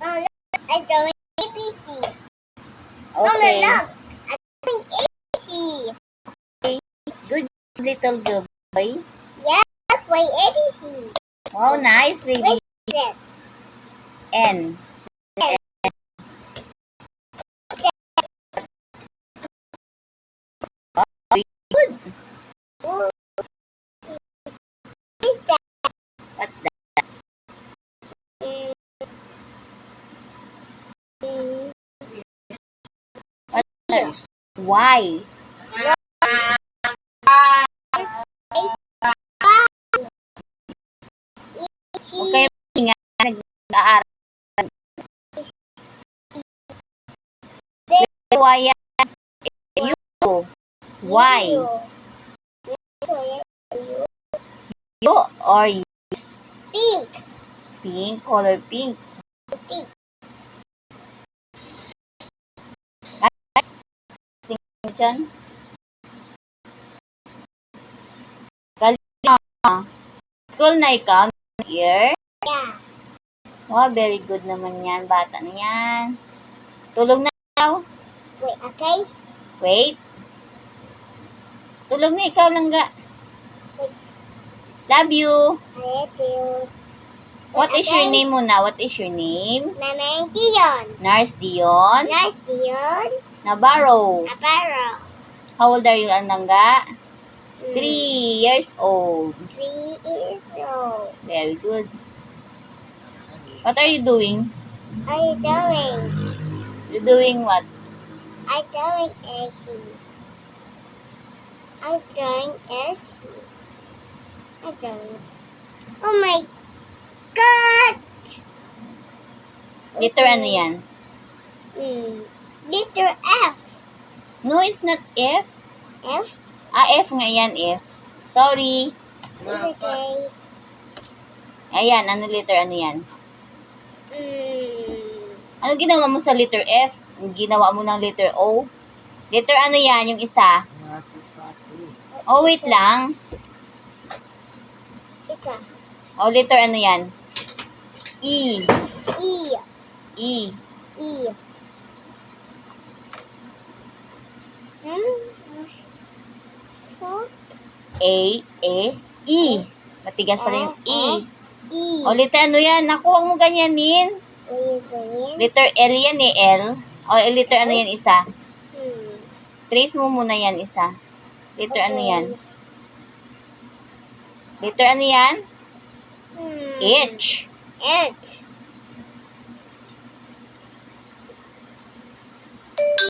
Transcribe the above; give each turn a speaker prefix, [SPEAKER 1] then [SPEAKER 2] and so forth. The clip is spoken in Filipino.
[SPEAKER 1] Oh, look, I'm drawing ABC.
[SPEAKER 2] Okay.
[SPEAKER 1] Mama, look. I'm drawing ABC.
[SPEAKER 2] Good job, little boy.
[SPEAKER 1] Yeah, look, my ABC.
[SPEAKER 2] Wow, nice, baby.
[SPEAKER 1] What's that?
[SPEAKER 2] N. Good.
[SPEAKER 1] Ooh. What's that?
[SPEAKER 2] What's that?
[SPEAKER 1] Mm, mm,
[SPEAKER 2] Y.
[SPEAKER 1] C.
[SPEAKER 2] Okay, nga, nag-aaral. Y yan. U. Y. U or yes.
[SPEAKER 1] Pink.
[SPEAKER 2] Pink, color pink.
[SPEAKER 1] Pink.
[SPEAKER 2] Diyan. Galing ah. School na ikaw. Year.
[SPEAKER 1] Yeah.
[SPEAKER 2] Wow, very good naman yan. Bata na yan. Tulog na ikaw.
[SPEAKER 1] Wait, okay?
[SPEAKER 2] Wait. Tulog na ikaw lang ga.
[SPEAKER 1] Wait.
[SPEAKER 2] Love you.
[SPEAKER 1] I love you.
[SPEAKER 2] What is your name muna? What is your name?
[SPEAKER 1] Mama Dion.
[SPEAKER 2] Nurse Dion.
[SPEAKER 1] Nurse Dion.
[SPEAKER 2] Navarro.
[SPEAKER 1] Aparo.
[SPEAKER 2] How old are you, Anangga? 3
[SPEAKER 1] 3
[SPEAKER 2] years old.
[SPEAKER 1] years old.
[SPEAKER 2] Very good. What are you doing?
[SPEAKER 1] What are you doing?
[SPEAKER 2] You're doing what?
[SPEAKER 1] I'm doing AC. I'm drawing AC. I'm drawing. Oh my God!
[SPEAKER 2] Letter ano yan?
[SPEAKER 1] Letter F.
[SPEAKER 2] No, it's not F.
[SPEAKER 1] F?
[SPEAKER 2] F nga yan, F. Sorry.
[SPEAKER 1] It's okay.
[SPEAKER 2] Ayan, ano letter ano yan?
[SPEAKER 1] Mm.
[SPEAKER 2] Ano ginawa mo sa letter F? Ginawa mo ng letter O? Letter ano yan, yung isa? Oh, wait lang.
[SPEAKER 1] Isa.
[SPEAKER 2] Oh, letter ano yan? E.
[SPEAKER 1] E.
[SPEAKER 2] E.
[SPEAKER 1] E. So?
[SPEAKER 2] A. E. Matigas pa rin yung E.
[SPEAKER 1] E.
[SPEAKER 2] O, letter ano yan? Naku, huwag mo ganyanin. Letter L yan eh, L. O, letter ano yan isa? Trace mo muna yan isa. Letter ano yan? Letter ano yan? H.
[SPEAKER 1] H.